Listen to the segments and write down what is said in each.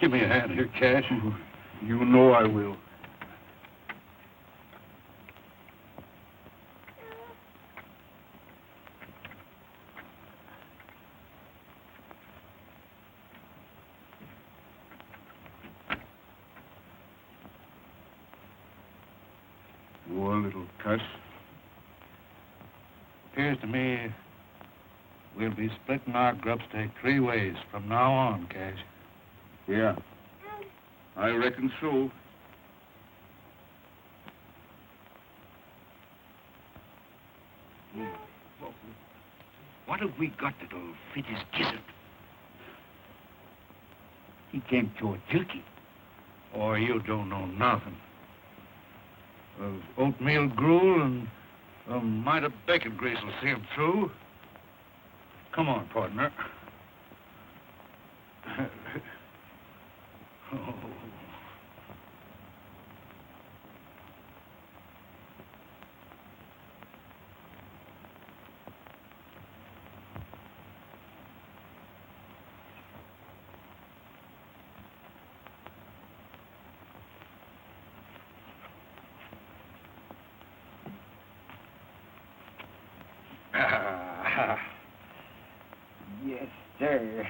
Give me a hand here, Cash. You know I will. Poor little cuss. Appears to me we'll be splitting our grubstake 3 ways from now on, Cash. Yeah, I reckon so. What have we got that'll fit his gizzard? He came to a turkey. Or you don't know nothing. Oatmeal gruel and a mite of bacon grease will see him through. Come on, partner. Oh. Yes, sir.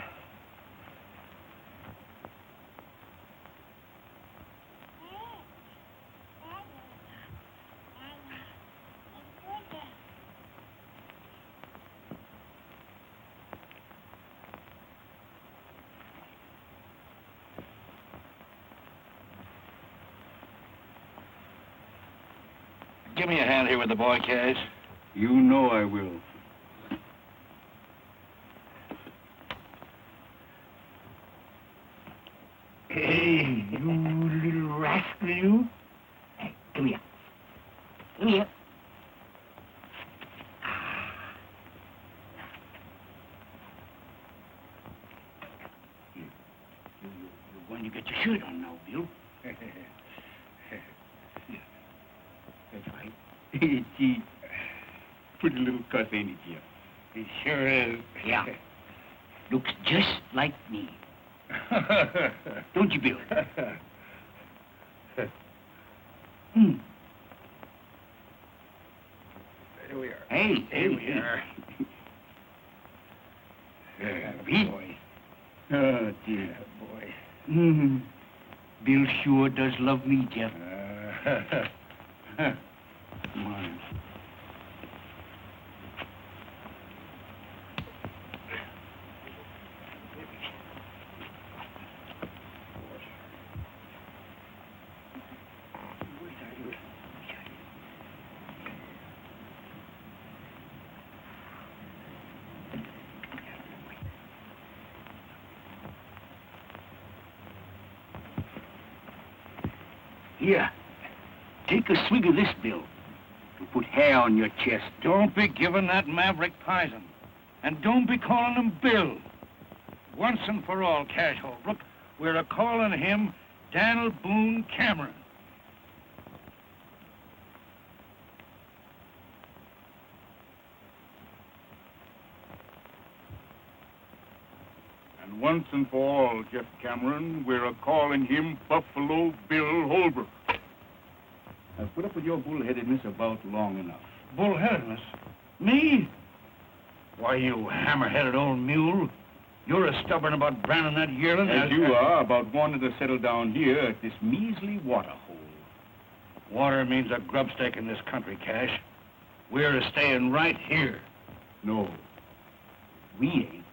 Give me a hand here with the boy, Cash. You know I will. Hey, you little rascal, you. Hey, come here. Come here. You're going to get your shirt on now, Bill. That's right. Gee, pretty little cuss, ain't it, Jim? He sure is. Yeah. Looks just like me. Don't you, Bill? Hmm. Here we are. Hey, Here we are. Boy. Oh, dear. Boy. Mm-hmm. Bill sure does love me, Jeff. Come on. Here, take a swig of this, Bill, to put hair on your chest. Don't be giving that maverick poison. And don't be calling him Bill. Once and for all, Cash Holbrook, we're a-calling him Daniel Boone Cameron. And once and for all, Jeff Cameron, we're a-calling him Buffalo Bill Holbrook. I've put up with your bullheadedness about long enough. Bullheadedness? Me? Why, you hammer-headed old mule. You're as stubborn about branding that yearling As you are about wanting to settle down here at this measly water hole. Water means a grubstake in this country, Cash. We're a-staying right here. No, we ain't.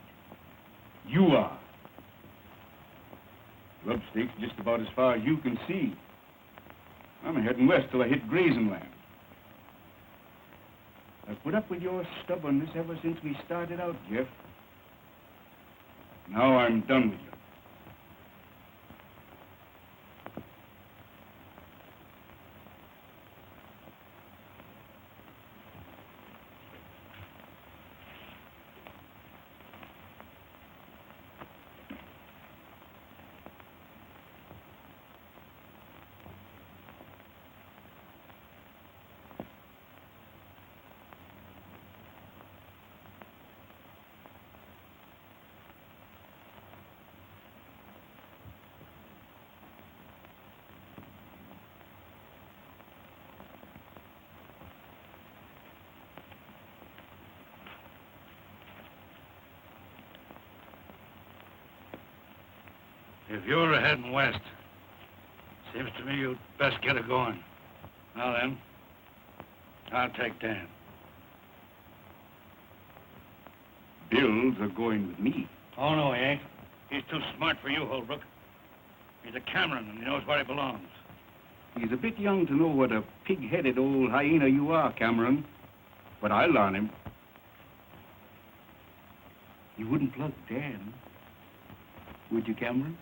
You are. Grubstake's just about as far as you can see. I'm heading west till I hit grazing land. I've put up with your stubbornness ever since we started out, Jeff. Now I'm done with you. If you're heading west, seems to me you'd best get it going. Now then, I'll take Dan. Bill's are going with me. Oh, no, he ain't. He's too smart for you, Holbrook. He's a Cameron, and he knows where he belongs. He's a bit young to know what a pig-headed old hyena you are, Cameron. But I'll learn him. You wouldn't plug Dan, would you, Cameron?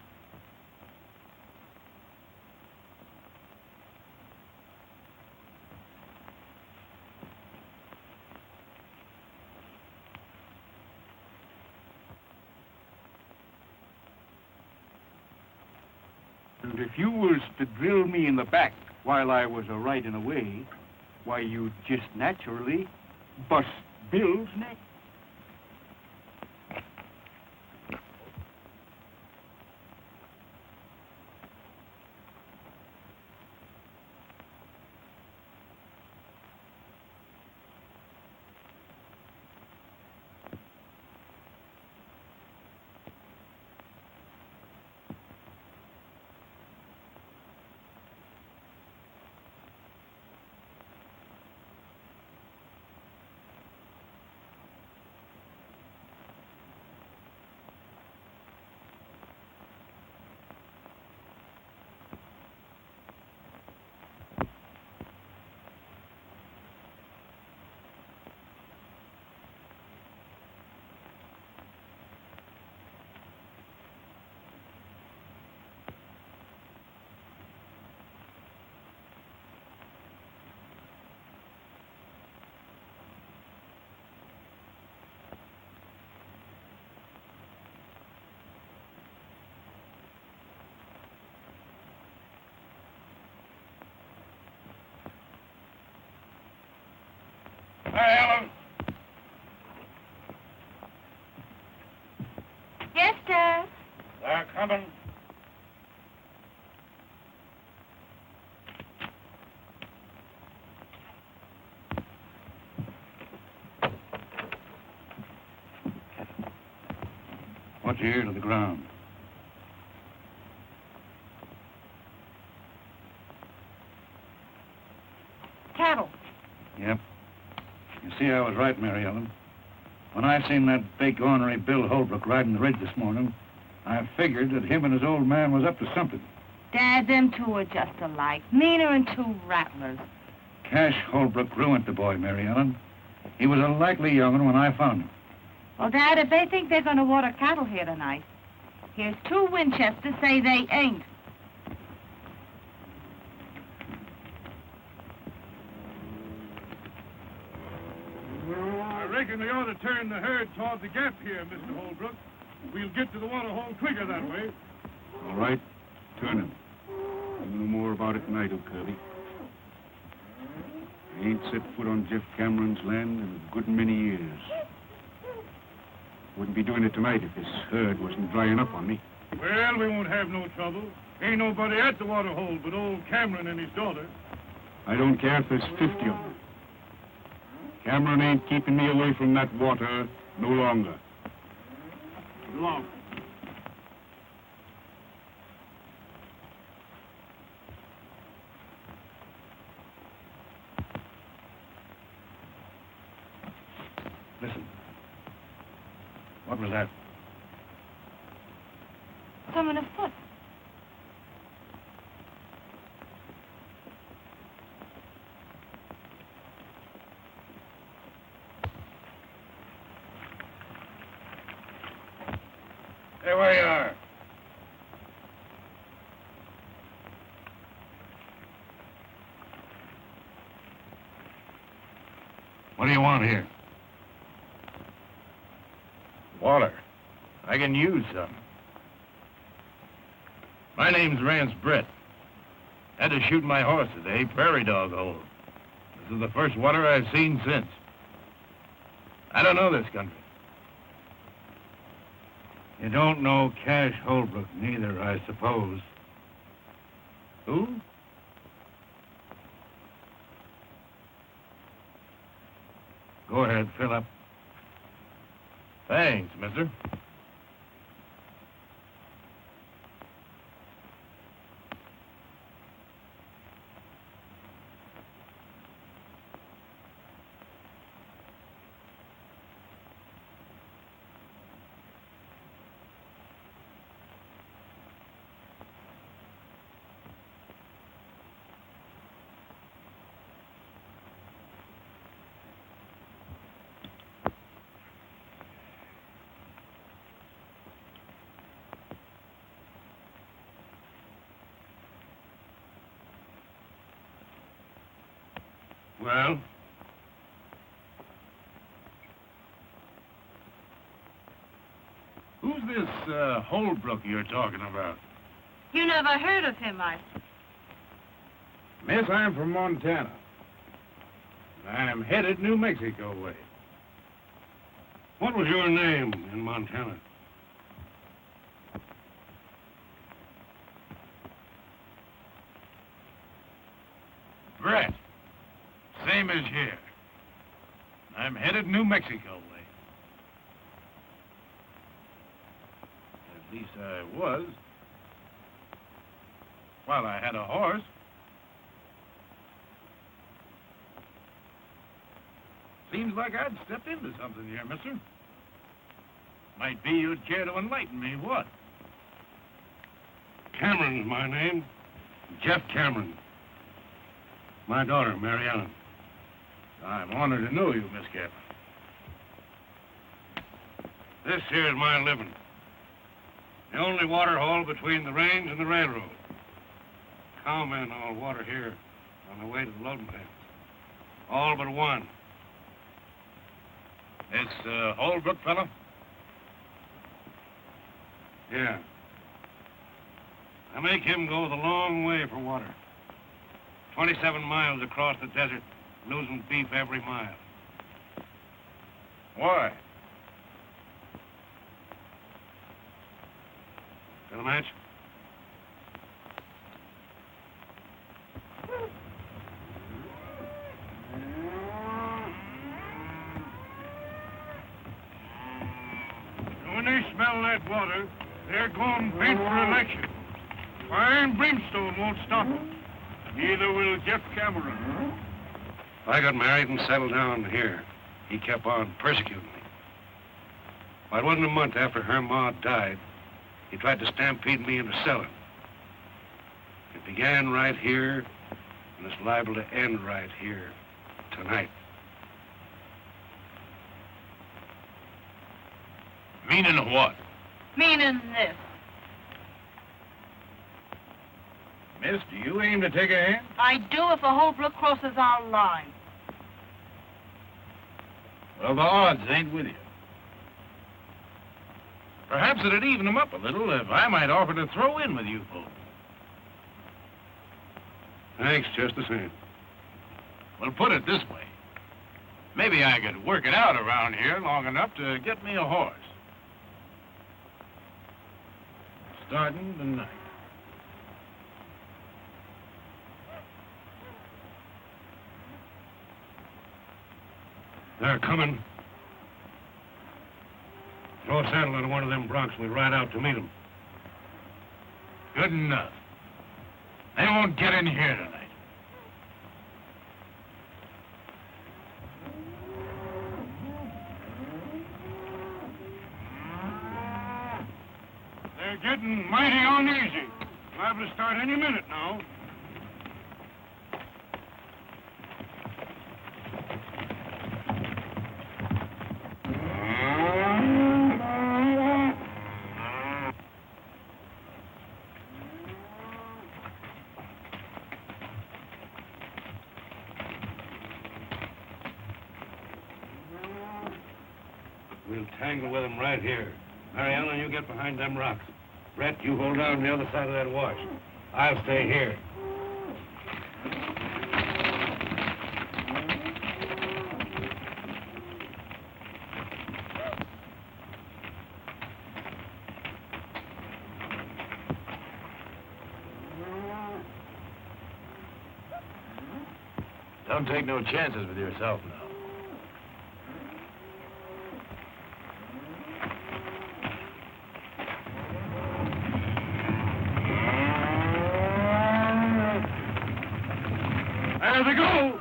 And if you was to drill me in the back while I was a-riding away, why, you'd just naturally bust Bill's neck. Hi, Helen. Yes, sir. They're coming. Watch your ear to the ground. Cattle. Yep. You see, I was right, Mary Ellen. When I seen that big ornery Bill Holbrook riding the ridge this morning, I figured that him and his old man was up to something. Dad, them two are just alike. Meaner than two rattlers. Cash Holbrook ruined the boy, Mary Ellen. He was a likely young'un when I found him. Well, Dad, if they think they're going to water cattle here tonight, here's two Winchesters say they ain't. I reckon we ought to turn the herd toward the gap here, Mr. Holbrook. We'll get to the water hole quicker that way. All right, turn him. I'll know more about it than I do, Kirby. I ain't set foot on Jeff Cameron's land in a good many years. Wouldn't be doing it tonight if this herd wasn't drying up on me. Well, we won't have no trouble. Ain't nobody at the water hole but old Cameron and his daughter. I don't care if there's 50 of them. Cameron ain't keeping me away from that water no longer. Along. Listen. What was that? Coming afoot. Stay where you are. What do you want here? Water. I can use some. My name's Rance Brett. Had to shoot my horse today, prairie dog hole. This is the first water I've seen since. I don't know this country. You don't know Cash Holbrook neither, I suppose. Who? Go ahead, fill up. Thanks, mister. Well? Who's this Holbrook you're talking about? You never heard of him, I... Miss, I'm from Montana. I'm headed New Mexico way. What was your name in Montana? Brett. Same as here. I'm headed New Mexico way. At least I was. While I had a horse. Seems like I'd stepped into something here, mister. Might be you'd care to enlighten me, what? Cameron's my name. Jeff Cameron. My daughter, Mary Helen. I'm honored to know you, Miss Gable. This here's my living. The only water hole between the range and the railroad. Cowmen all water here on the way to the loading pens. All but one. This Holbrook fellow? Yeah. I make him go the long way for water. 27 miles across the desert, losing beef every mile. Why? Got a match? When they smell that water, they're going bent for election. Fire and brimstone won't stop them. Neither will Jeff Cameron. I got married and settled down here. He kept on persecuting me. Well, it wasn't a month after her ma died. He tried to stampede me into selling. It began right here, and it's liable to end right here tonight. Meaning what? Meaning this. Miss, do you aim to take a hand? I do if a Holbrook crosses our line. Well, the odds ain't with you. Perhaps it'd even them up a little if I might offer to throw in with you folks. Thanks, just the same. Well, put it this way. Maybe I could work it out around here long enough to get me a horse. Starting tonight. They're coming. Throw a saddle on one of them broncs and we ride out to meet them. Good enough. They won't get in here tonight. They're getting mighty uneasy. Liable to start any minute now. We'll tangle with them right here. Mary Ellen, you get behind them rocks. Brett, you hold down the other side of that wash. I'll stay here. Don't take no chances with yourself now. There they go!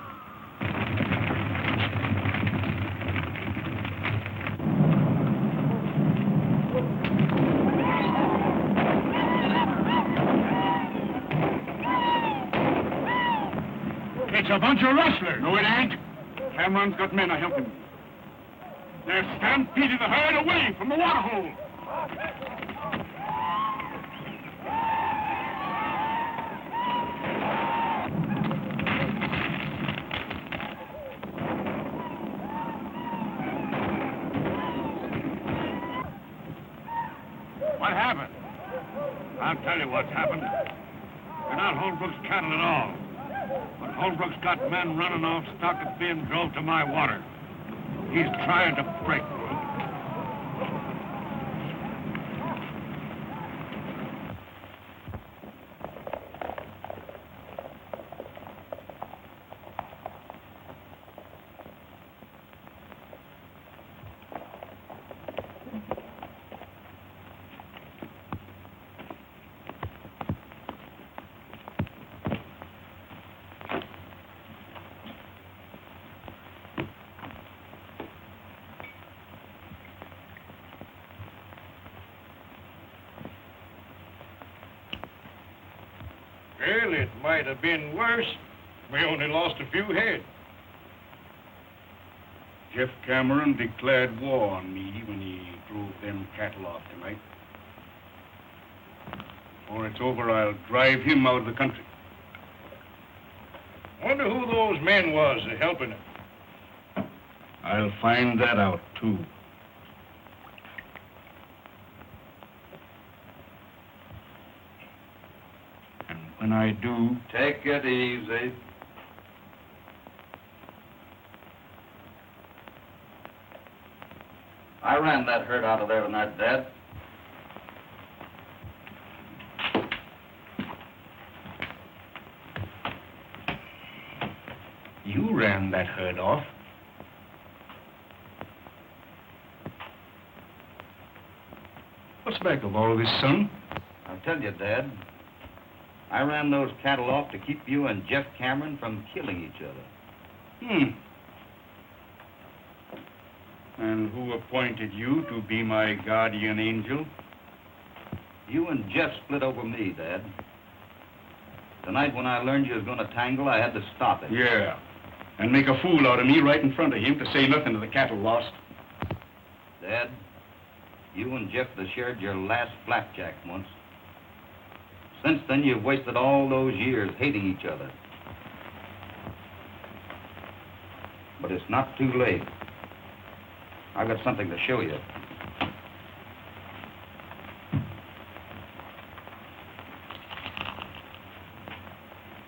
It's a bunch of rustlers. No, it ain't. Cameron's got men to help him. They're stampeding the herd away from the water hole. I'll tell you what's happened. They're not Holbrook's cattle at all. But Holbrook's got men running off stock that's being drove to my water. He's trying to break me. Well, it might have been worse. We only lost a few head. Jeff Cameron declared war on me when he drove them cattle off tonight. Before it's over, I'll drive him out of the country. Wonder who those men was helping him. I'll find that out, too. When I do... Take it easy. I ran that herd out of there tonight, Dad. You ran that herd off? What's back of all this, son? I'll tell you, Dad. I ran those cattle off to keep you and Jeff Cameron from killing each other. And who appointed you to be my guardian angel? You and Jeff split over me, Dad. Tonight when I learned you was going to tangle, I had to stop it. Yeah, and make a fool out of me right in front of him to say nothing of the cattle lost. Dad, you and Jeff shared your last flapjack once. Since then, you've wasted all those years hating each other. But it's not too late. I've got something to show you.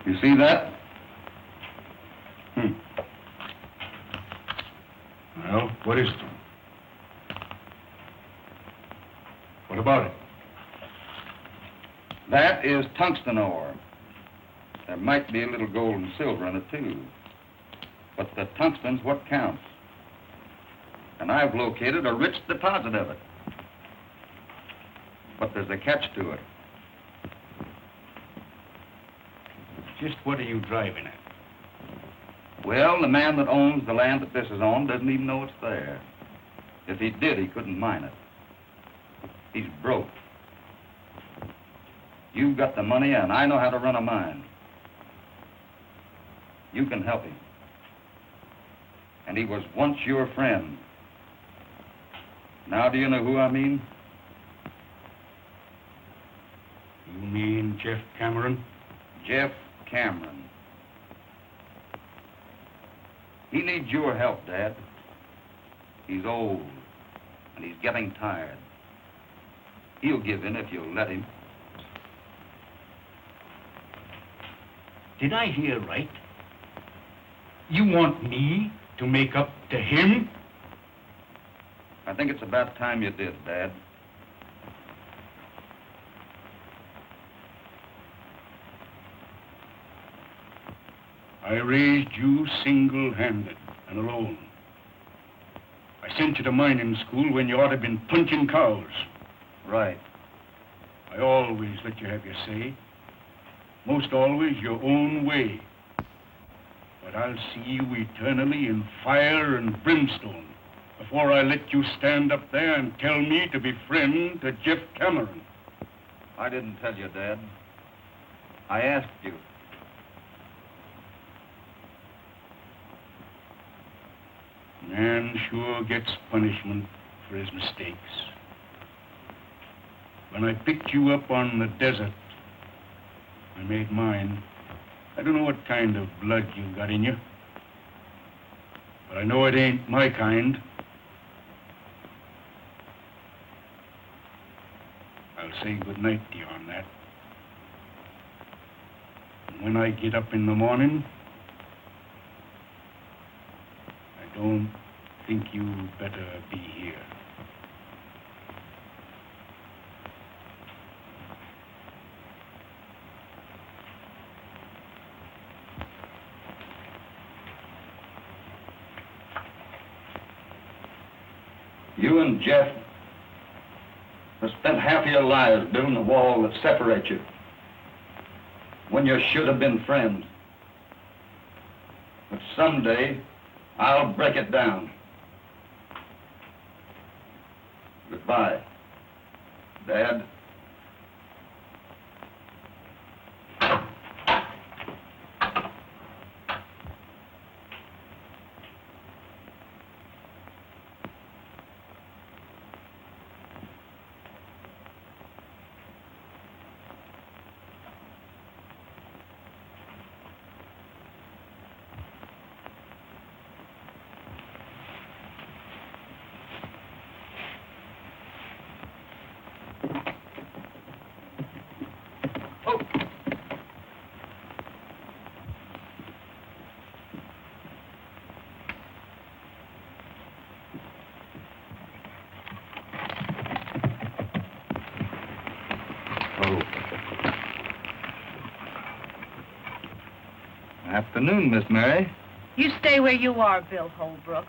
You see that? Well, what is it? What about it? That is tungsten ore. There might be a little gold and silver in it, too. But the tungsten's what counts. And I've located a rich deposit of it. But there's a catch to it. Just what are you driving at? Well, the man that owns the land that this is on doesn't even know it's there. If he did, he couldn't mine it. He's broke. You've got the money, and I know how to run a mine. You can help him. And he was once your friend. Now do you know who I mean? You mean Jeff Cameron? Jeff Cameron. He needs your help, Dad. He's old, and he's getting tired. He'll give in if you'll let him. Did I hear right? You want me to make up to him? I think it's about time you did, Dad. I raised you single-handed and alone. I sent you to mining school when you ought to have been punching cows. Right. I always let you have your say. Most always your own way. But I'll see you eternally in fire and brimstone before I let you stand up there and tell me to be friend to Jeff Cameron. I didn't tell you, Dad. I asked you. Man sure gets punishment for his mistakes. When I picked you up on the desert, I made mine. I don't know what kind of blood you got in you, but I know it ain't my kind. I'll say good night to you on that. And when I get up in the morning, I don't think you better be here. You and Jeff have spent half of your lives building a wall that separates you when you should have been friends. But someday, I'll break it down. Goodbye, Dad. Afternoon, Miss Mary. You stay where you are, Bill Holbrook.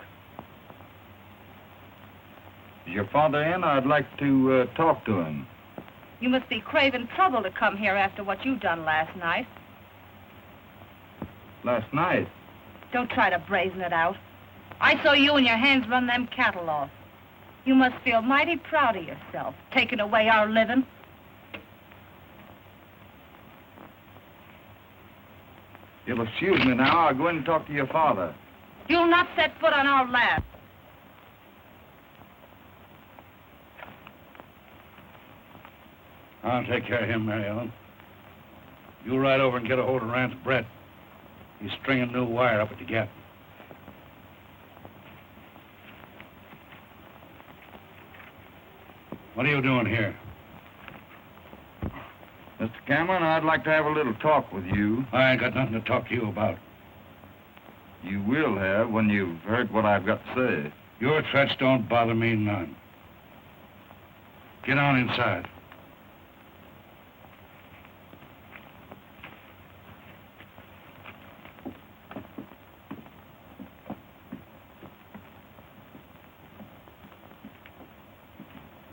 Is your father in? I'd like to talk to him. You must be craving trouble to come here after what you done last night. Last night? Don't try to brazen it out. I saw you and your hands run them cattle off. You must feel mighty proud of yourself, taking away our living. You'll excuse me now. I'll go in and talk to your father. You'll not set foot on our land. I'll take care of him, Mary Ellen. You ride over and get a hold of Rance Brett. He's stringing new wire up at the gap. What are you doing here? Mr. Cameron, I'd like to have a little talk with you. I ain't got nothing to talk to you about. You will have when you've heard what I've got to say. Your threats don't bother me none. Get on inside.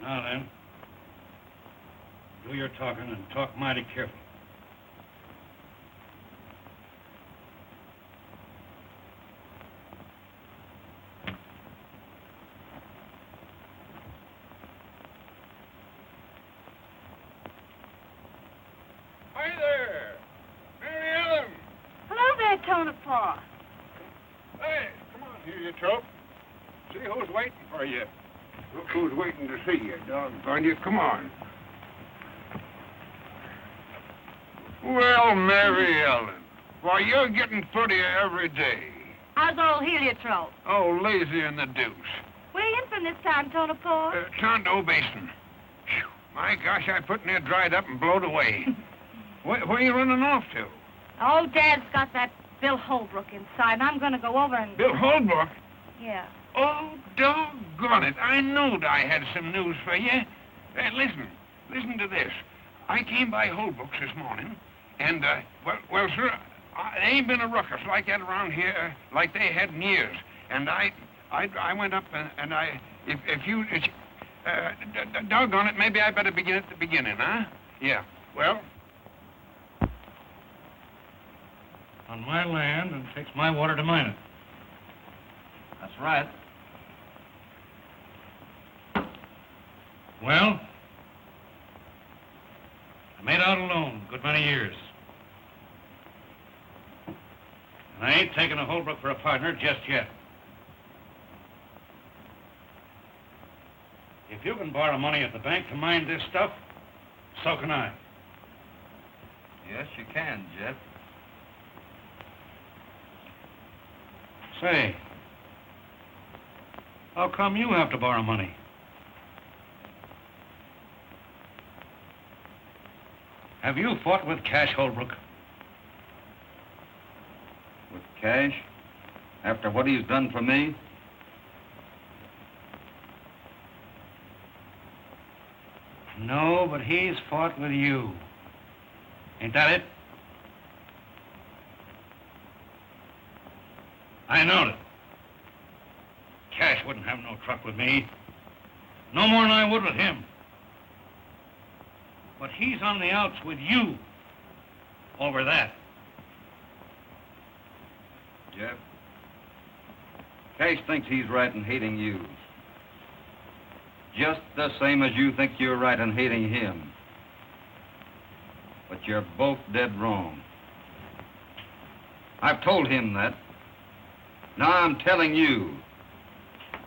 Now then, do your talking and talk mighty careful. Hi there, Mary Ellen. Hello there, Tonopah. Hey, come on here, you trope. See who's waiting for you. Look who's waiting to see you, doggone you. Come on. Well, Mary Ellen, why, you're getting prettier every day. How's old heliotrope? Oh, lazy in the deuce. Where you in from this time, Tonopah? Tondo Basin. Phew, my gosh, I put near dried up and blowed away. Where are you running off to? Oh, Dad's got that Bill Holbrook inside, and I'm gonna go over and... Bill Holbrook? Yeah. Oh, doggone it. I knowed I had some news for you. Listen to this. I came by Holbrook's this morning, and, well, sir, there ain't been a ruckus like that around here like they had in years. And I went up and if you, doggone it, maybe I better begin at the beginning, huh? Yeah, well... On my land, and takes my water to mine it. That's right. Well, I made out alone a good many years. And I ain't taking a Holbrook for a partner just yet. If you can borrow money at the bank to mine this stuff, so can I. Yes, you can, Jeff. Say, how come you have to borrow money? Have you fought with Cash Holbrook? With Cash? After what he's done for me? No, but he's fought with you. Ain't that it? I knowed it. Cash wouldn't have no truck with me. No more than I would with him. But he's on the outs with you over that. Jeff, Cash thinks he's right in hating you. Just the same as you think you're right in hating him. But you're both dead wrong. I've told him that. Now I'm telling you.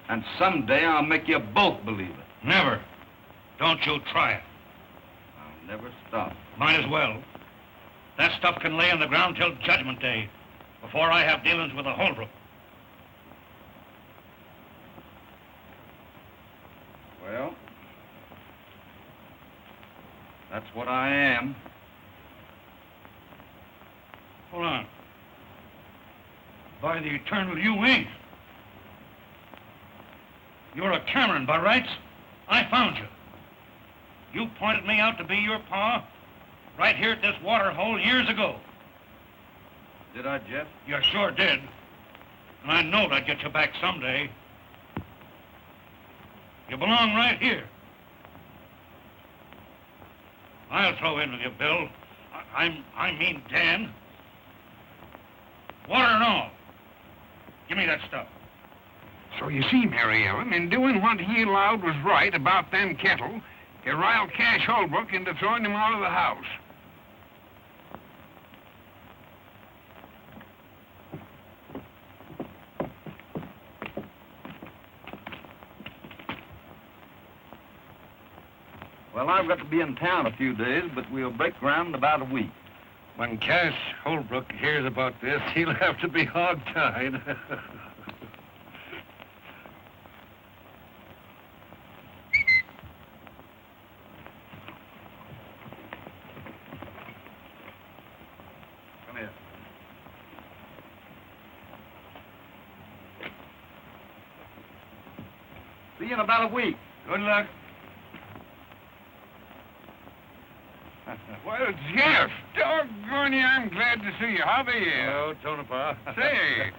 And someday I'll make you both believe it. Never. Don't you try it. I'll never stop. Might as well. That stuff can lay on the ground till Judgment Day, before I have dealings with the Holbrook. Well, that's what I am. Hold on. By the eternal, you ain't. You're a Cameron by rights. I found you. You pointed me out to be your pa right here at this water hole years ago. Did I, Jeff? You sure did. And I knowed I'd get you back someday. You belong right here. I'll throw in with you, Bill. I mean Dan. Water and all. Give me that stuff. So you see, Mary Ellen, in doing what he allowed was right about them cattle, he riled Cash Holbrook into throwing him out of the house. Well, I've got to be in town a few days, but we'll break ground in about a week. When Cash Holbrook hears about this, he'll have to be hog-tied. Come here. See you in about a week. Good luck. Well, Jeff, doggone you, I'm glad to see you. How are you? Oh, Tonopah. Say,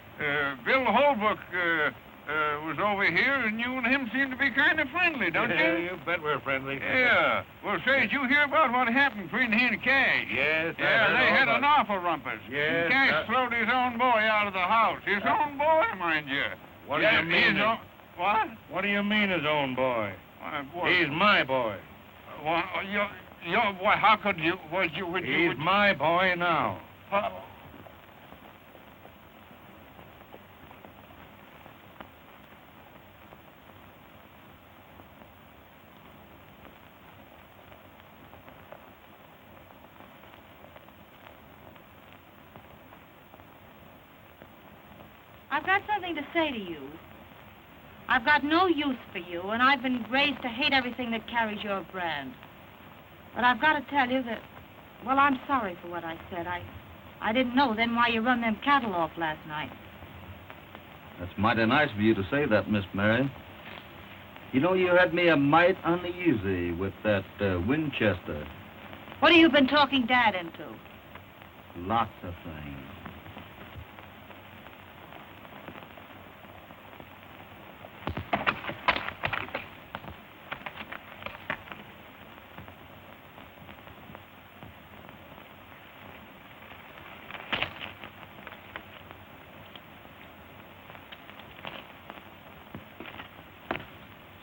Bill Holbrook was over here, and you and him seem to be kind of friendly, don't Yeah, you? you bet we're friendly. Yeah. Well, say, did you hear about what happened between he and Cash? Yes, I Yeah, heard they all had about an it. awful rumpus. Yes, And Cash throwed his own boy out of the house. His own boy, mind you. What do Yeah, you mean? his own- What? What do you mean his own boy? What? He's my boy. Well, your boy, how could you, would you... He's my boy now. I've got something to say to you. I've got no use for you, and I've been raised to hate everything that carries your brand. But I've got to tell you that, well, I'm sorry for what I said. I didn't know then why you run them cattle off last night. That's mighty nice of you to say that, Miss Mary. You know, you had me a mite uneasy with that Winchester. What have you been talking Dad into? Lots of things.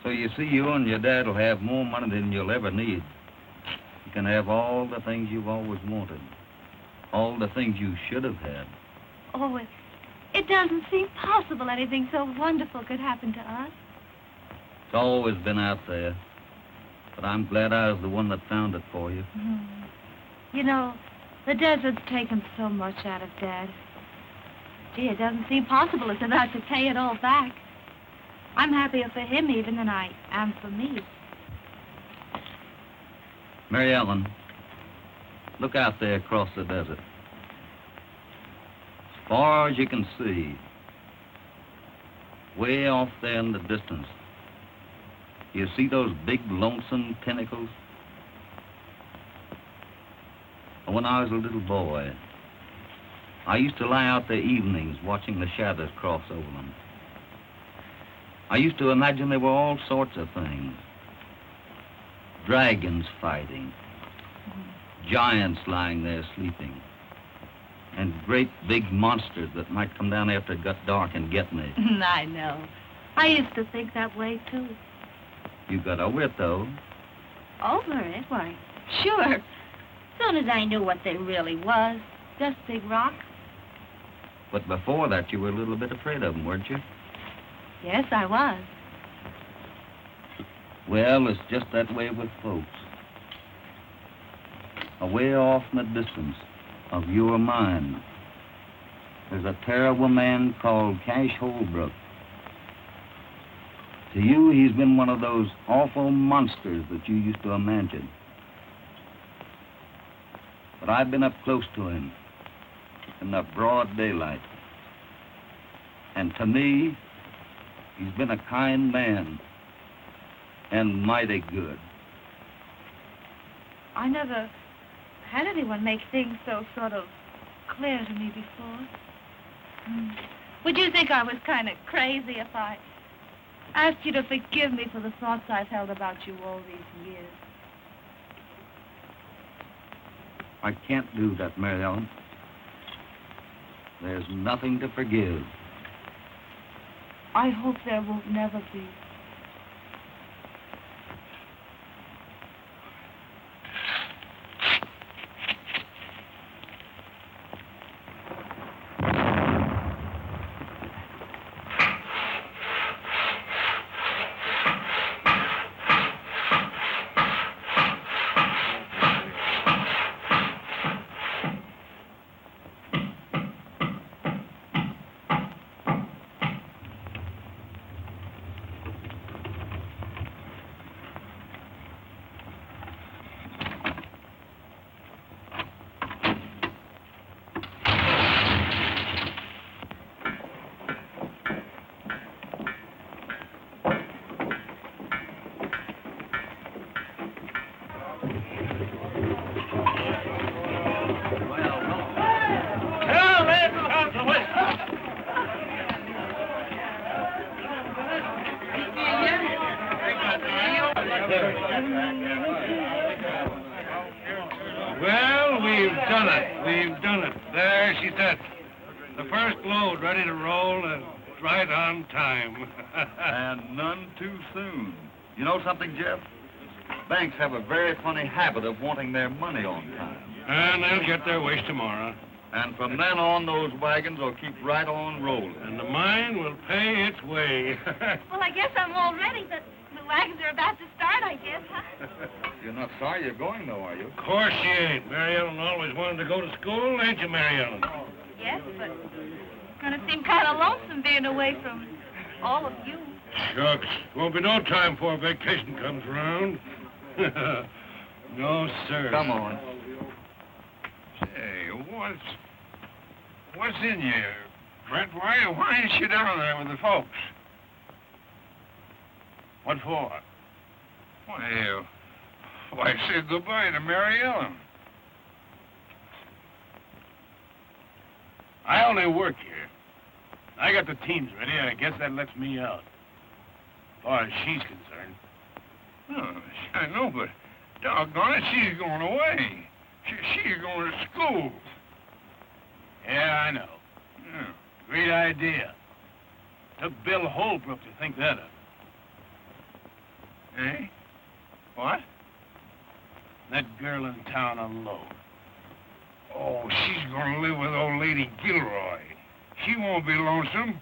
So you see, you and your dad will have more money than you'll ever need. You can have all the things you've always wanted. All the things you should have had. Oh, it doesn't seem possible anything so wonderful could happen to us. It's always been out there. But I'm glad I was the one that found it for you. You know, the desert's taken so much out of Dad. Gee, it doesn't seem possible as if I could pay it all back. I'm happier for him even than I am for me. Mary Ellen, Look out there across the desert. As far as you can see, way off there in the distance, you see those big lonesome pinnacles? When I was a little boy, I used to lie out there evenings watching the shadows cross over them. I used to imagine there were all sorts of things. Dragons fighting, giants lying there sleeping, and great big monsters that might come down after it got dark and get me. I know. I used to think that way, too. You got over it, though. Over it? Why, sure. As soon as I knew what they really was, just big rocks. But before that, you were a little bit afraid of them, weren't you? Yes, I was. Well, it's just that way with folks. Away off in the distance of your mind, there's a terrible man called Cash Holbrook. To you, he's been one of those awful monsters that you used to imagine. But I've been up close to him in the broad daylight. And to me, he's been a kind man and mighty good. I never had anyone make things so sort of clear to me before. Would you think I was kind of crazy if I asked you to forgive me for the thoughts I've held about you all these years? I can't do that, Mary Ellen. There's nothing to forgive. I hope there will never be. Well, we've done it. We've done it. There she sits. The first load ready to roll and right on time. And none too soon. You know something, Jeff? Banks have a very funny habit of wanting their money on time. And they'll get their wish tomorrow. And from then on, those wagons will keep right on rolling. And the mine will pay its way. Well, I guess I'm all ready, but the wagons are about to start, I guess, huh? You're not sorry you're going, though, are you? Of course she ain't. Mary Ellen always wanted to go to school, ain't you, Mary Ellen? Yes, but it's going to seem kind of lonesome being away from all of you. Shucks. Won't be no time before vacation comes around. No, sir. Come on. Say, what's in you, Brent? Why ain't you down there with the folks? What for? Why say goodbye to Mary Ellen. I only work here. I got the teams ready. I guess that lets me out. As far as she's concerned. Oh, I know, but doggone it, she's going away. She's going to school. Yeah, I know. Yeah. Great idea. Took Bill Holbrook to think that up. Eh? What? That girl in town alone. Oh, she's going to live with old Lady Gilroy. She won't be lonesome.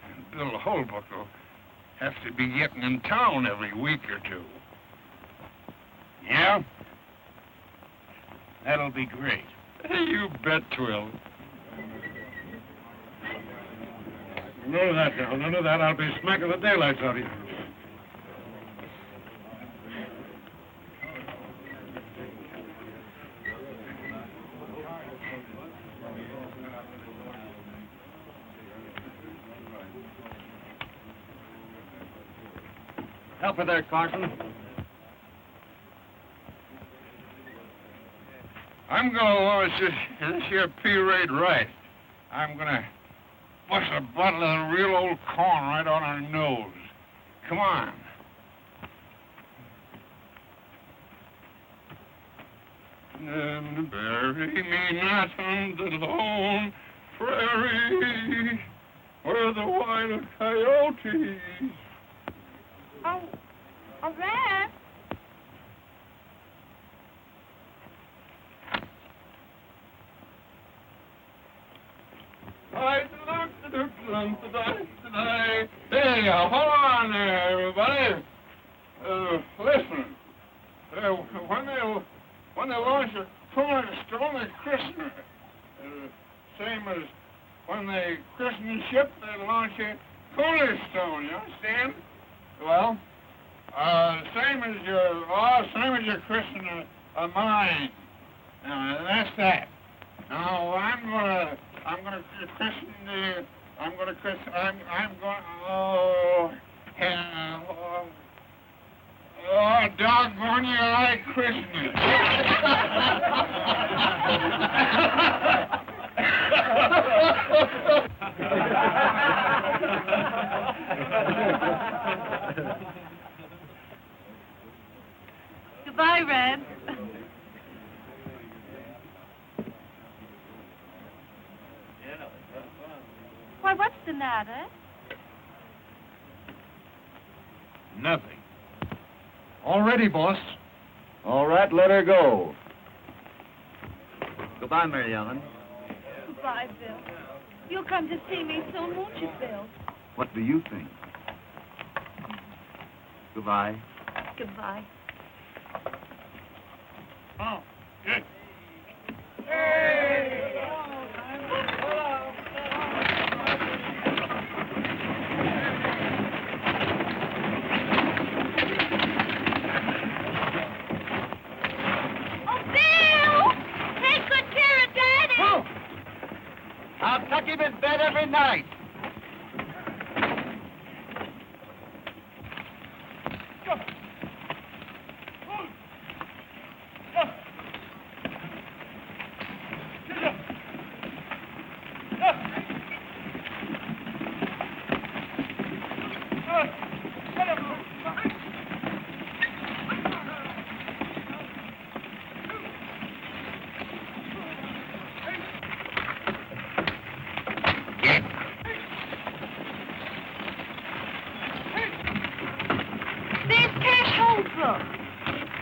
And Bill Holbrook will have to be getting in town every week or two. Yeah? That'll be great. You bet, Twill. None of that now. None of that. I'll be smacking the daylights out of you. Help her there, Carson. I'm gonna launch this here P-Raid right. I'm gonna bust a bottle of real old corn right on her nose. Come on. And bury me not on the lone prairie where the wild coyotes. Oh, Red. Hey, hold on there, everybody. Listen. When they launch a cornerstone, they christen it. Same as when they christen a ship, they launch a cornerstone. You understand? Well, same as you christen a mine. That's that. Now I'm gonna christen the. Oh, doggone you, I christen it. Goodbye, Red. Why, what's the matter? Nothing. All ready, boss. All right, let her go. Goodbye, Mary Ellen. Goodbye, Bill. You'll come to see me soon, won't you, Bill? What do you think? Goodbye. Goodbye. Oh, good. I'll tuck him in bed every night.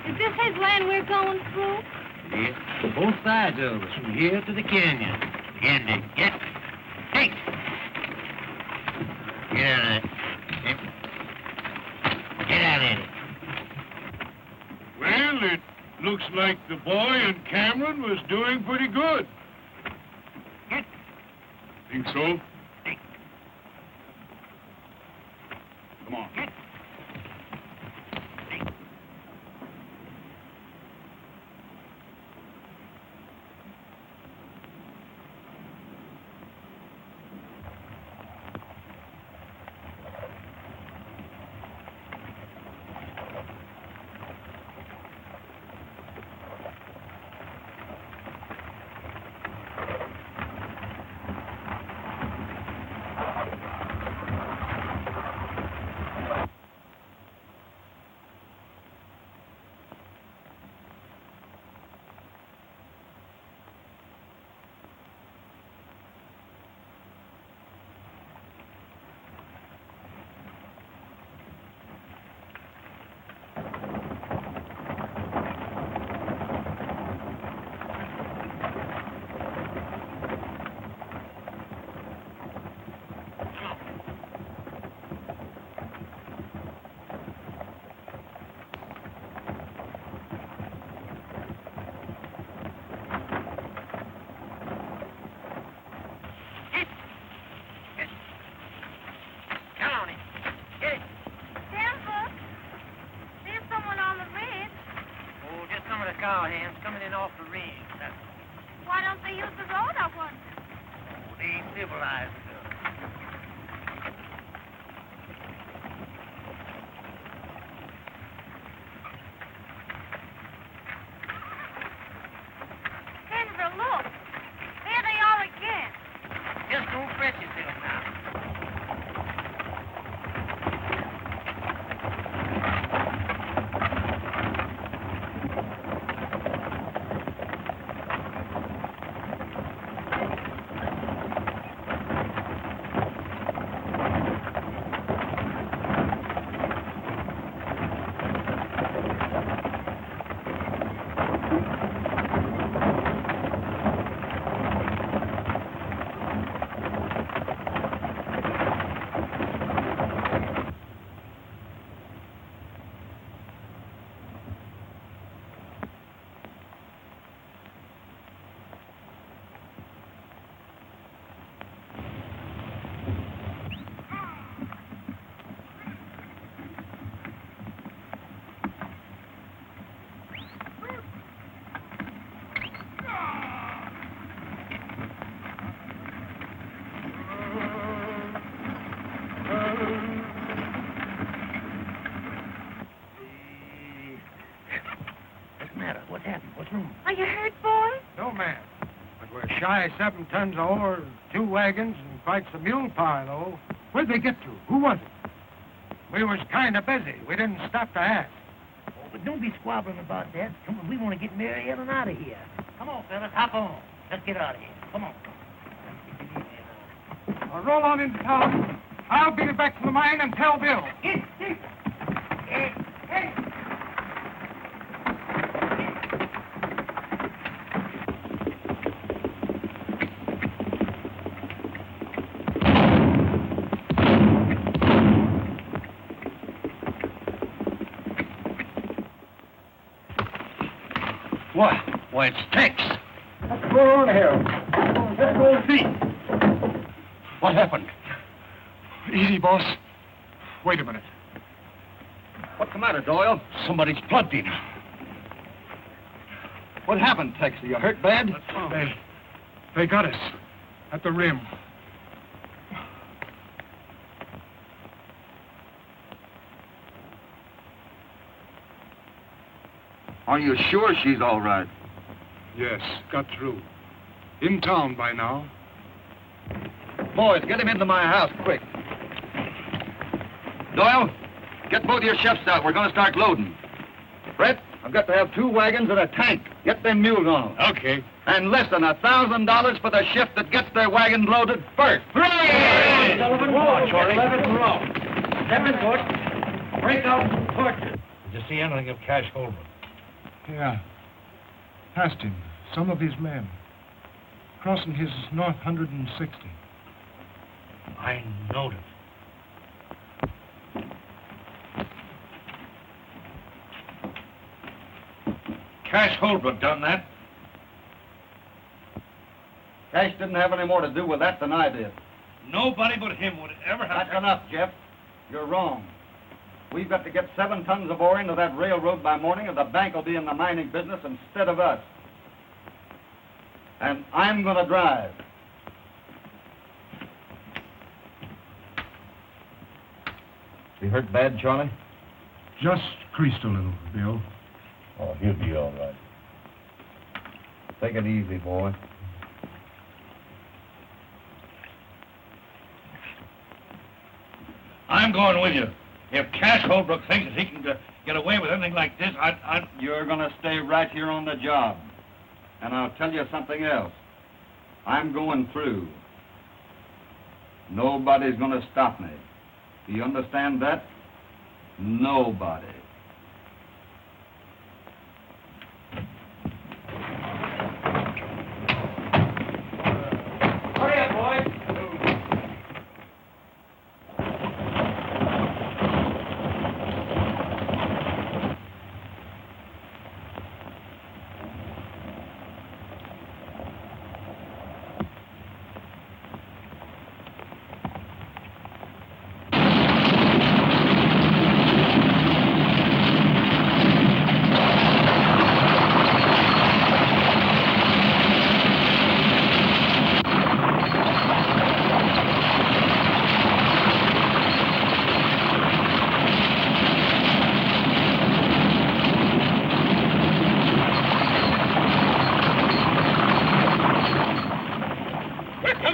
Is this his land we're going through? Yes, both sides of us, from here to the canyon. Begin to get. Hey! Get out of it. Get out of it. Well, it looks like the boy and Cameron was doing pretty good. Think so? Come on. Cowhands coming in off the ridge. Why don't they use the road up one? Oh, they ain't civilized enough. spread yourself now. What's the matter? What's happened? What's wrong? Are you hurt, boy? No, ma'am. But we're shy of 7 tons of ore, 2 wagons, and quite some mule power, though. Where'd they get to? Who was it? We was kind of busy. We didn't stop to ask. Oh, but don't be squabbling about that. Come on, we want to get Mary Ellen out of here. Come on, fellas, hop on. Let's get out of here. Come on. I'll roll on into town. I'll beat it back to the mine and tell Bill. Hey. Why, it's Tex. What's going on here? Let's go and see. What happened? Easy, boss. Wait a minute. What's the matter, Doyle? Somebody's plugged in. What happened, Tex? Are you hurt bad? They got us at the rim. Are you sure she's all right? Yes, got through. In town by now. Boys, get him into my house, quick. Doyle, get both of your chefs out. We're going to start loading. Brett, I've got to have 2 wagons and a tank. Get them mules on them. Okay. And less than $1,000 for the shift that gets their wagons loaded first. Hey! Sullivan, watch, or 11 in a row. Step in, Bush. Break out some torches. Did you see anything of Cash Holbrook? Yeah. Past him. Some of his men. Crossing his north 160. I noticed. Cash Holbrook done that. Cash didn't have any more to do with that than I did. Nobody but him would ever have... That's enough, Jeff. You're wrong. We've got to get 7 tons of ore into that railroad by morning, or the bank will be in the mining business instead of us. And I'm going to drive. You hurt bad, Charlie? Just creased a little, Bill. Oh, he'll be all right. Take it easy, boy. I'm going with you. If Cash Holbrook thinks that he can get away with anything like this, You're going to stay right here on the job. And I'll tell you something else. I'm going through. Nobody's going to stop me. Do you understand that? Nobody. Hurry up, boys.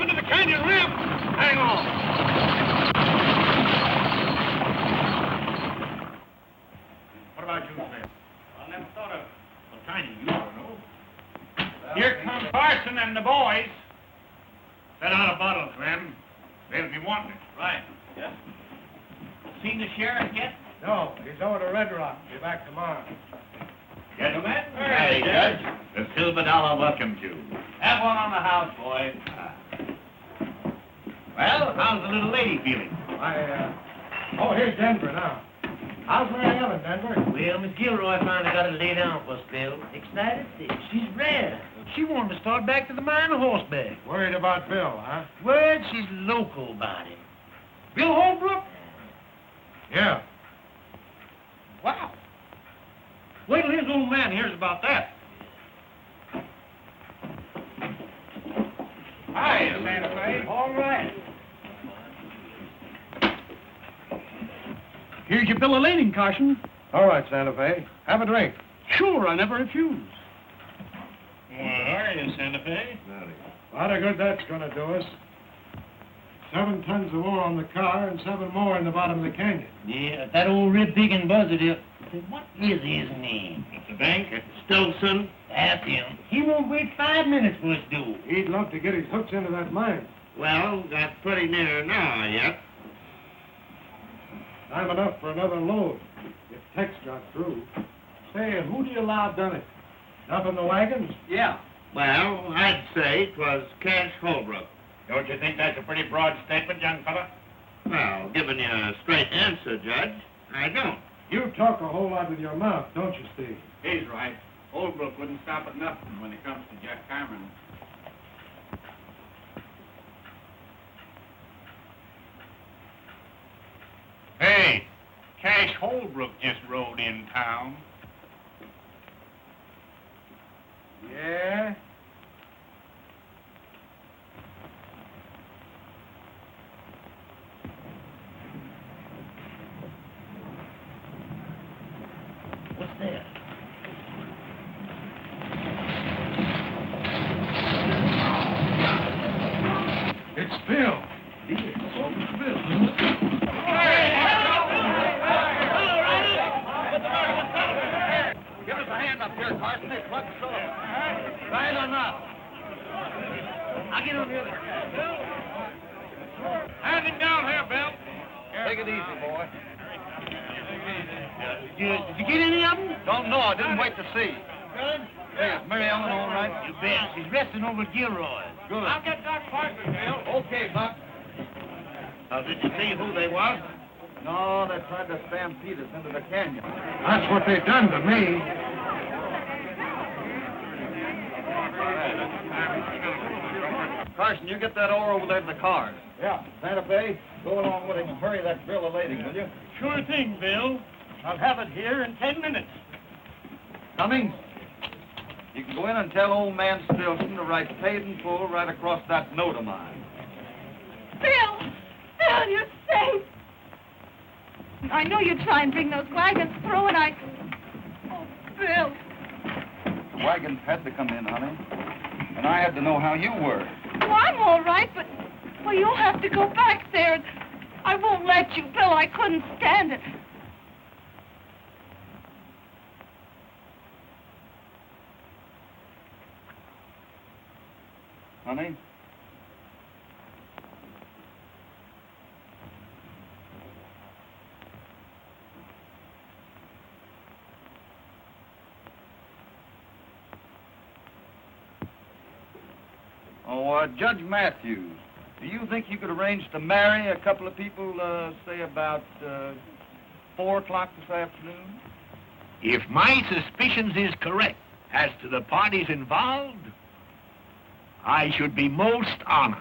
to the canyon rim. Hang on. What about you, Smith? I never thought of it. Well, Tiny, you don't know. Here come Carson and the boys. Set out a bottle, Clem. They'll be wanting it. Right. Yeah. Seen the sheriff yet? No, he's over to Red Rock. Be back tomorrow. Gentlemen. Hey, Judge. The silver dollar welcomes you. Have one on the house, boy. Well, how's the little lady feeling? Oh, here's Denver now. How's Mary Helen, Denver? Well, Miss Gilroy finally got to lay down for a spell. Excited? She's rare. She wanted to start back to the mine on horseback. Worried about Bill, huh? Word, she's local about him. Bill Holbrook? Yeah. Wow. Wait till his old man hears about that. Hi, Santa Fe. All right. Here's your bill of lading, Carson. All right, Santa Fe. Have a drink. Sure, I never refuse. Where are you, Santa Fe? A lot of good that's going to do us. 7 tons of ore on the car and 7 more in the bottom of the canyon. Yeah, that old rib pig and buzzard here. What is his name? At the bank? Stilson. That's him. He won't wait 5 minutes for his due. He'd love to get his hooks into that mine. Well, that's pretty near now yet. Time enough for another load, if Tex got through. Say, who do you allow done it? Up in the wagons? Yeah. Well, I'd say 'twas Cash Holbrook. Don't you think that's a pretty broad statement, young fella? Well, giving you a straight answer, Judge, I don't. You talk a whole lot with your mouth, don't you, Steve? He's right. Holbrook wouldn't stop at nothing when it comes to Jack Cameron. Hey, Cash Holbrook just rode in town. Yeah? What's that? It's Bill. Give us a hand up here, Carson. They plugged us off. Right or not? I'll get over here. Hand him down here, Bill. Take it easy, boy. Did you get any of them? Don't know. I didn't wait to see. Good. Hey, is Mary Ellen all right? You bet. She's resting over at Gilroy's. Good. I'll get Doc Parson, Bill. Okay, Buck. Did you see who they was? No, they tried to stampede us into the canyon. That's what they done to me. Carson, you get that ore over there to the cars. Yeah. Santa Fe, go along with him and hurry that bill of lading, will you? Sure thing, Bill. I'll have it here in 10 minutes. Cummings, you can go in and tell old man Stilson to write paid in full right across that note of mine. Bill! Bill, you're safe! I know you'd try and bring those wagons through, and I... Oh, Bill! The wagons had to come in, honey. And I had to know how you were. Well, I'm all right, but... Well, you'll have to go back there, and I won't let you, Bill. I couldn't stand it. Honey? Oh, Judge Matthews, do you think you could arrange to marry a couple of people, say about 4 o'clock this afternoon? If my suspicions is correct as to the parties involved, I should be most honored.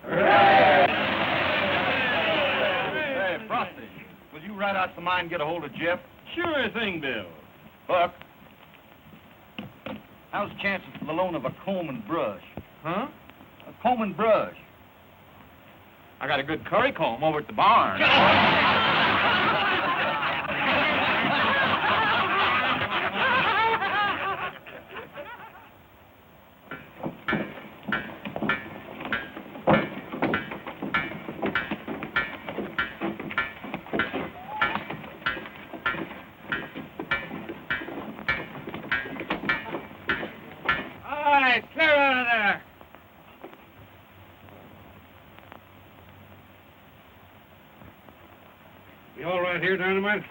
Hey, Frosty, will you ride out to the mine and get a hold of Jeff? Sure thing, Bill. Buck, how's the chances for the loan of a comb and brush? Huh? A comb and brush. I got a good curry comb over at the barn. You all right here, Dynamite?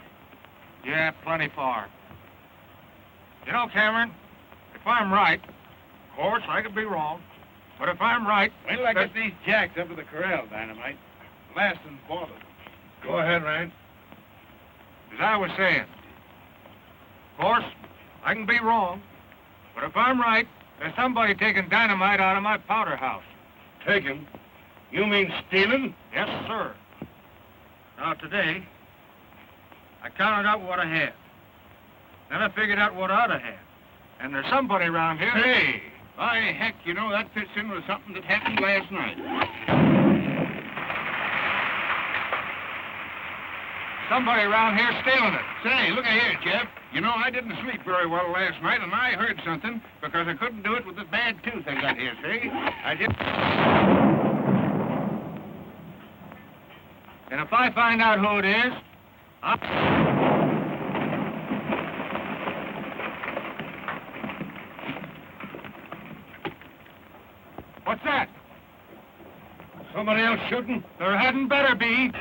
Yeah, plenty far. You know, Cameron, if I'm right, of course, I could be wrong, but if I'm right... Wait till I get these jacks up to the corral, Dynamite. Last and boiled. Go ahead, Ryan. As I was saying, of course, I can be wrong, but if I'm right, there's somebody taking dynamite out of my powder house. Taken? You mean stealing? Yes, sir. Now, today, I counted out what I had. Then I figured out what I ought to have. And there's somebody around here... Hey, by heck, you know, that fits in with something that happened last night. Somebody around here stealing it. Say, look here, Jeff. You know, I didn't sleep very well last night, and I heard something because I couldn't do it with this bad tooth I got here, see? I did... And if I find out who it is, What's that? Somebody else shooting? There hadn't better be.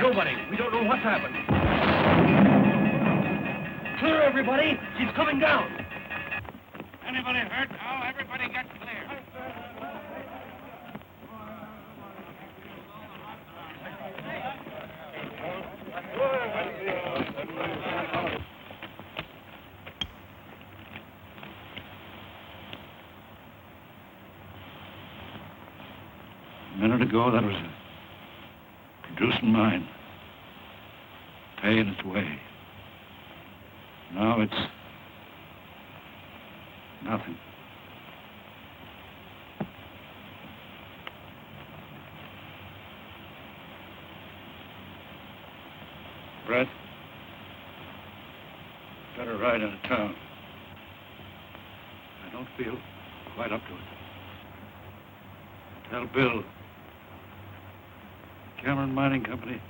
Nobody. We don't know what's happened. Clear, everybody. She's coming down. Anybody hurt? No, everybody gets clear. A minute ago, that was a producing mine, paying its way. Now it's nothing. Brett, better ride into town. I don't feel quite up to it. Tell Bill, Cameron Mining Company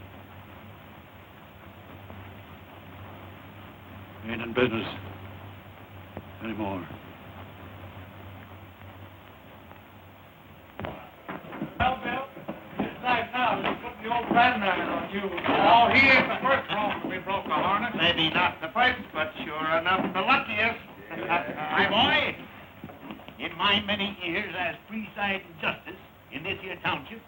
ain't in business anymore. Well, Bill, it's like now they're putting the old pardners on you. Oh, he ain't the first bronc we broke a harness. Maybe not the first, but sure enough the luckiest. My boy, in my many years as presiding justice in this here township,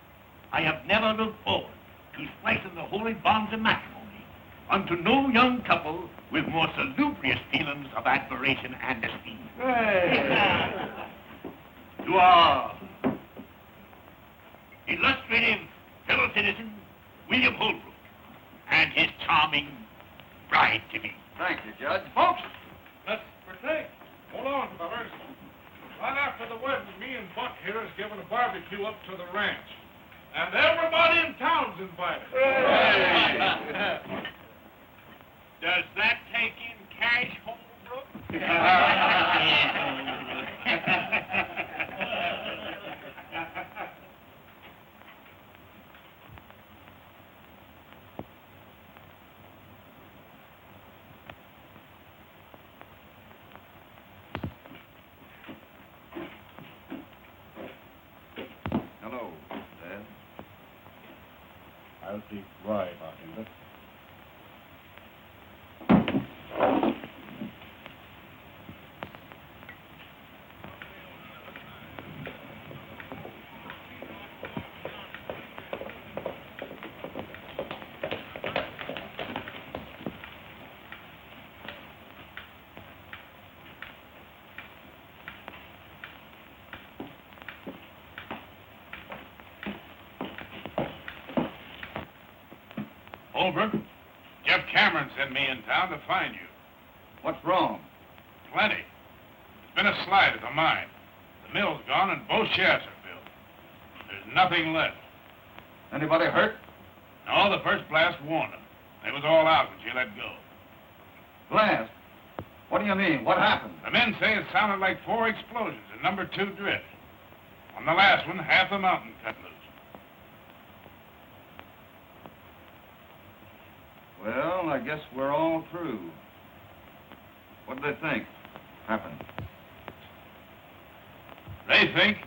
I have never looked forward to splicing the holy bonds of matrimony unto no young couple with more salubrious feelings of admiration and esteem. To our illustrative fellow citizen, William Holbrook, and his charming bride-to-be. Thank you, Judge. Folks, let's partake. Hold on, fellas. Right after the wedding, me and Buck here is giving a barbecue up to the ranch. And everybody in town's invited. Does that take in cash, Holbrook? Hello, Dad. I'll take Rye, bartender. Holbrook, Jeff Cameron sent me in town to find you. What's wrong? Plenty. There's been a slide at the mine. The mill's gone and both shafts are filled. There's nothing left. Anybody hurt? No, the first blast warned them. They was all out when she let go. Blast? What do you mean? What happened? The men say it sounded like 4 explosions in number 2 drift. On the last one, half the mountain cut loose. Well, I guess we're all through. What do they think happened? They think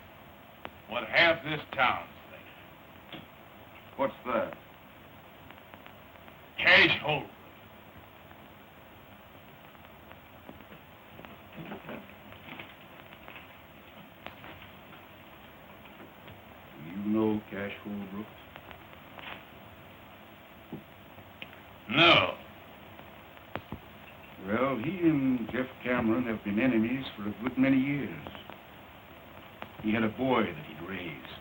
what half this town thinks. What's that? Cash hold. You know Cash Holbrook? No. Well, he and Jeff Cameron have been enemies for a good many years. He had a boy that he'd raised.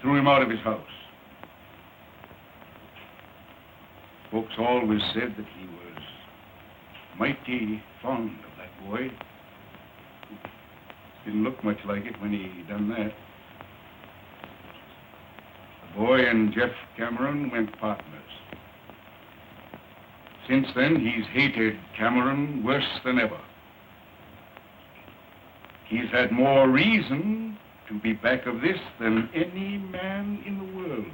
Threw him out of his house. Folks always said that he was mighty fond of that boy. Didn't look much like it when he done that. The boy and Jeff Cameron went partners. Since then, he's hated Cameron worse than ever. He's had more reason to be back of this than any man in the world.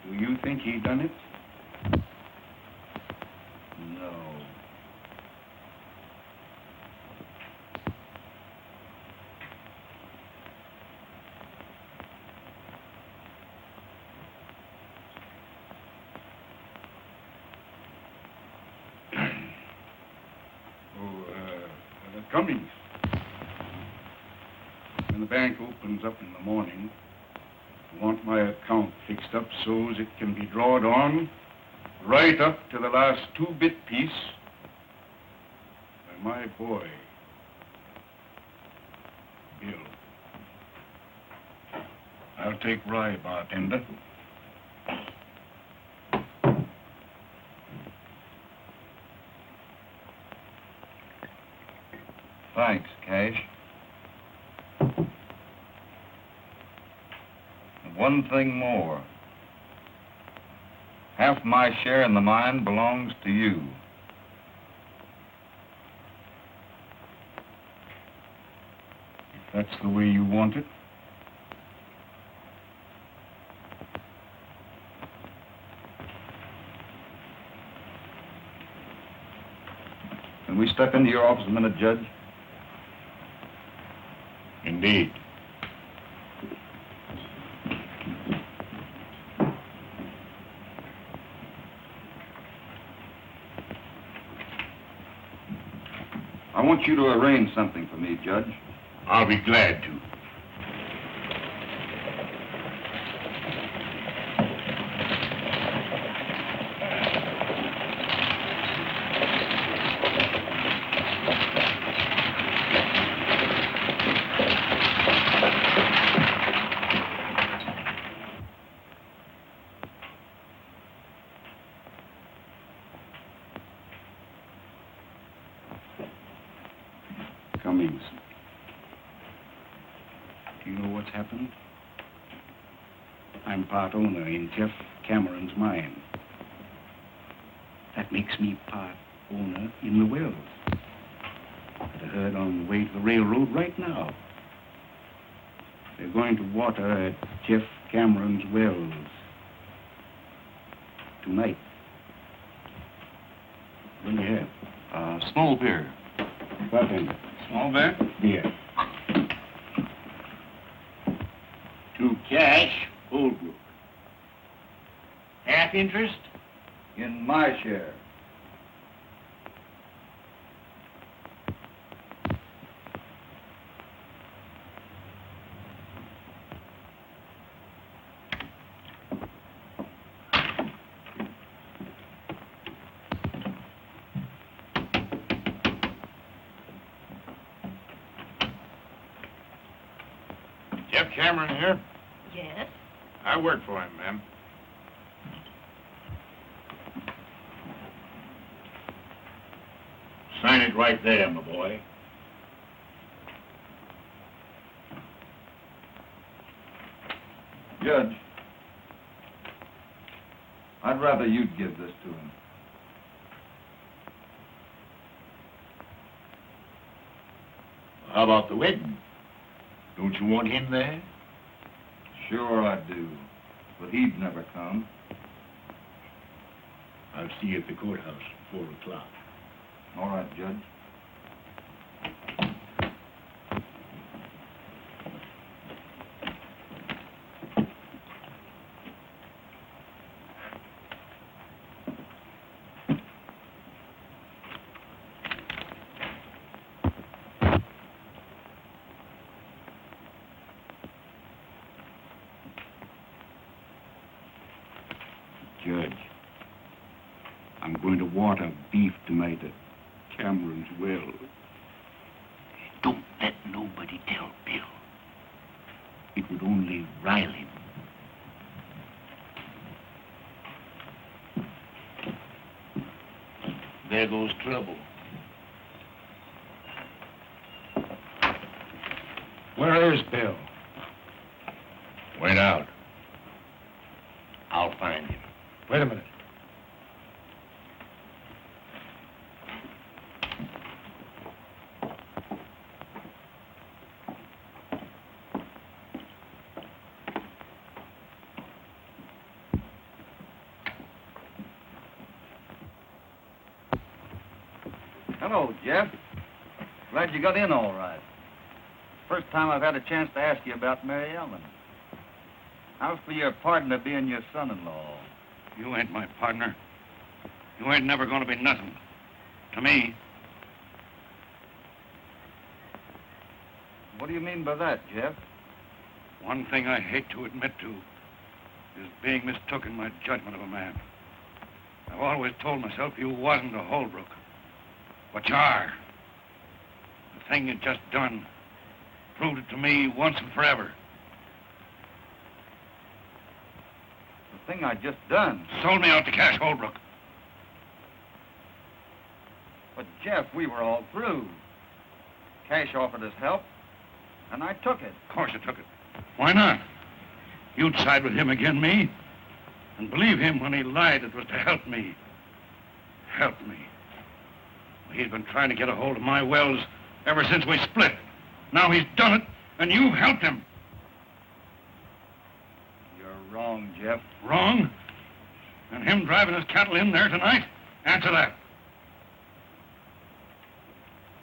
Do you think he done it? No. Cummings. When the bank opens up in the morning, I want my account fixed up so's it can be drawed on right up to the last 2-bit piece by my boy, Bill. I'll take rye, bartender. Thanks, Cash. And one thing more. Half my share in the mine belongs to you. If that's the way you want it. Can we step into your office a minute, Judge? Indeed. I want you to arrange something for me, Judge. I'll be glad to. Cummings. Do you know what's happened? I'm part owner in Jeff Cameron's mine. That makes me part owner in the wells. I'd have heard on the way to the railroad right now. They're going to water at Jeff Cameron's wells tonight. What do you have? Small beer. Bartender. Small beer? Beer. To Cash Holbrook. Half interest? In my share. Jeff Cameron here? Yes? I work for him, ma'am. Sign it right there, my boy. Judge, I'd rather you'd give this to him. How about the wedding? Don't you want him there? Sure I do, but he'd never come. I'll see you at the courthouse at 4 o'clock. All right, Judge. Judge, I'm going to water beef tonight at Cameron's well. Don't let nobody tell Bill. It would only rile him. There goes trouble. Where is Bill? Went out. I'll find him. Wait a minute. Hello, Jeff. Glad you got in all right. First time I've had a chance to ask you about Mary Ellen. How's for your partner being your son-in-law? You ain't my partner. You ain't never gonna be nothing. To me. What do you mean by that, Jeff? One thing I hate to admit to is being mistook in my judgment of a man. I've always told myself you wasn't a Holbrook. But you are. The thing you just done proved it to me once and forever. The thing I just done. Sold me out to Cash Holbrook. But, Jeff, we were all through. Cash offered us help, and I took it. Of course you took it. Why not? You'd side with him again me, and believe him when he lied it was to help me. Help me. He's been trying to get a hold of my wells ever since we split. Now he's done it, and you've helped him. You're wrong, Jeff. Wrong? And him driving his cattle in there tonight? Answer that.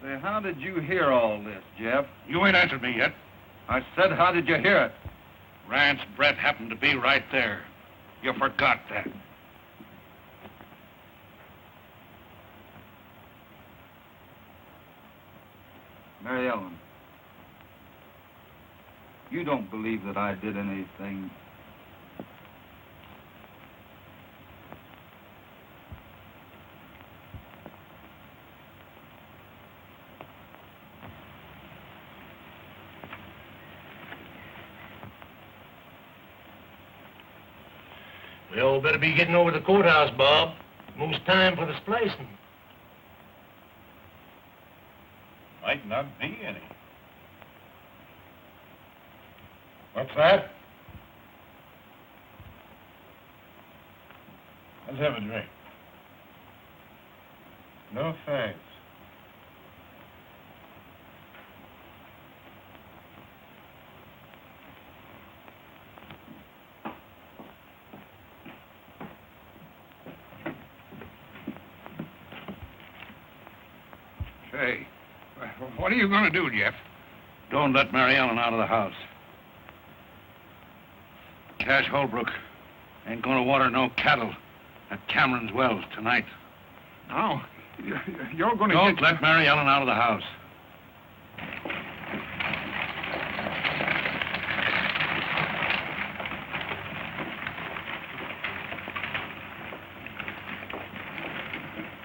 Say, how did you hear all this, Jeff? You ain't answered me yet. I said, how did you hear it? Rance Brett happened to be right there. You forgot that. Mary Ellen, you don't believe that I did anything. We all better be getting over to the courthouse, Bob. Most time for the splicing. Might not be any. What's that? Let's have a drink. No thanks. Say, what are you going to do, Jeff? Don't let Mary Ellen out of the house. Cash Holbrook ain't going to water no cattle at Cameron's wells tonight. Now, you're going to Don't let Mary Ellen out of the house.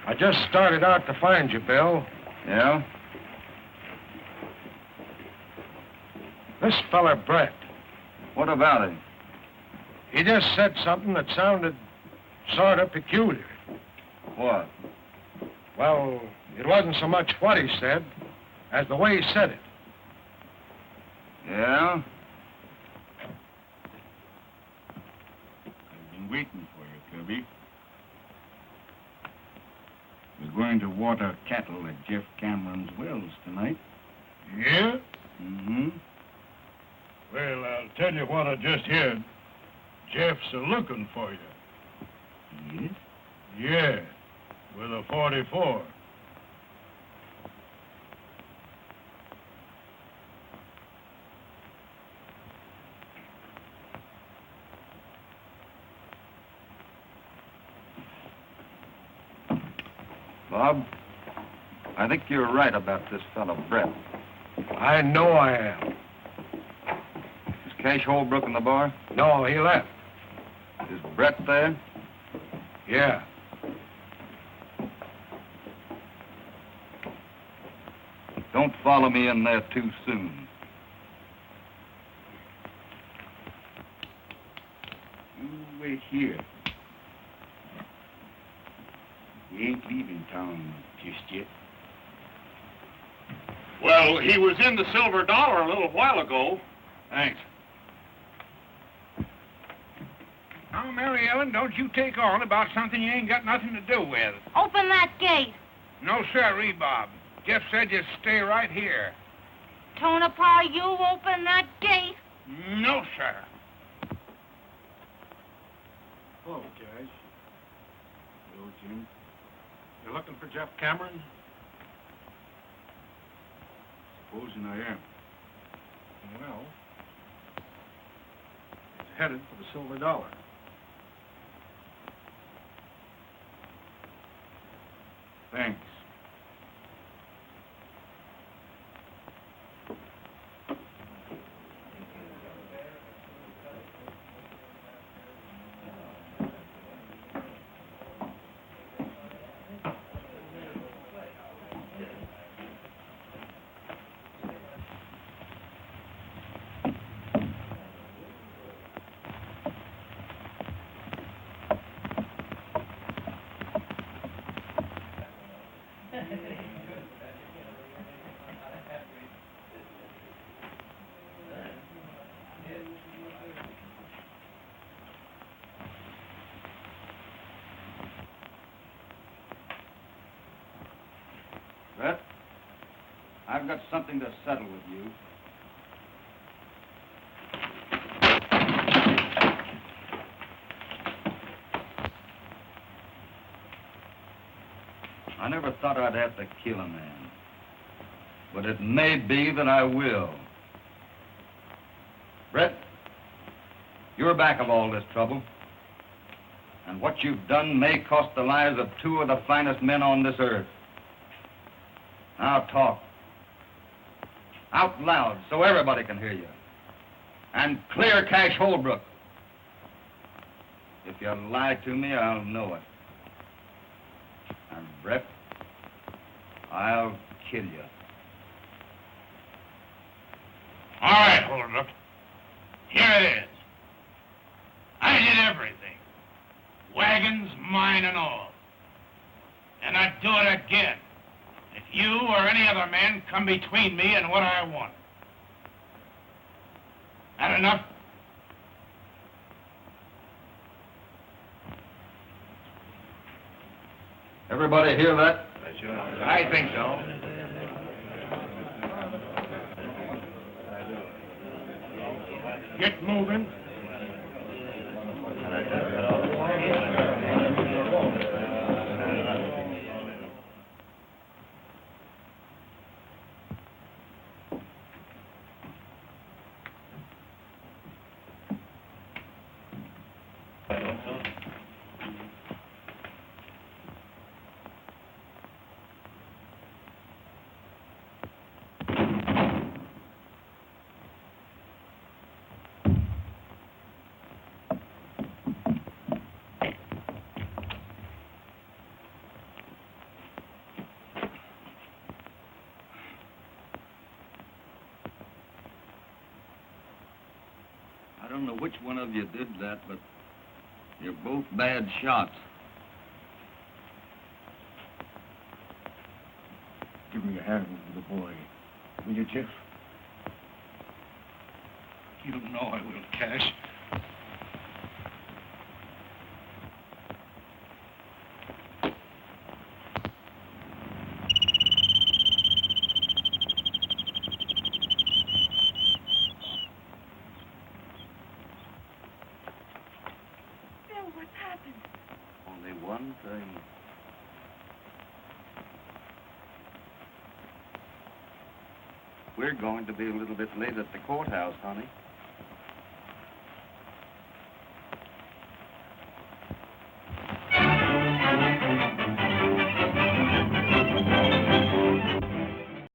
I just started out to find you, Bill. Yeah? This fella, Brett, What about him? he just said something that sounded sort of peculiar. What? Well, it wasn't so much what he said as the way he said it. Yeah? I've been waiting for you, Barnaby. We're going to water cattle at Jeff Cameron's wells tonight. Yeah? Mm-hmm. Well, I'll tell you what I just heard. Jeff's a-looking for you. Yes? Yeah, with a 44. Bob, I think you're right about this fellow, Brett. I know I am. Is Cash Holbrook in the bar? No, he left. Is Brett there? Yeah. Don't follow me in there too soon. You wait here. We ain't leaving town just yet. Well, he was in the Silver Dollar a little while ago. Thanks. Now, Mary Ellen, don't you take on about something you ain't got nothing to do with. Open that gate. No, sirree, Bob. Jeff said you stay right here. Tonopah, you open that gate. No, sir. Hello, guys. Hello, Jim. You're looking for Jeff Cameron? Supposing I am. Well, he's headed for the Silver Dollar. Thanks. Brett, I've got something to settle with you. I never thought I'd have to kill a man, but it may be that I will. Brett, you're back of all this trouble, and what you've done may cost the lives of two of the finest men on this earth. Now talk. Out loud so everybody can hear you. And clear Cash Holbrook. If you lie to me, I'll know it. And Brett, I'll kill you. All right, Holbrook. Here it is. I did everything. Wagons, mine and all. And I'd do it again if you or any other man come between me and what I want. That enough? Everybody hear that? I think so. Get moving. I don't know which one of you did that, but you're both bad shots. Give me a hand with the boy. Will you, Jeff? You know I will, Cash. one thing. We're going to be a little bit late at the courthouse, honey.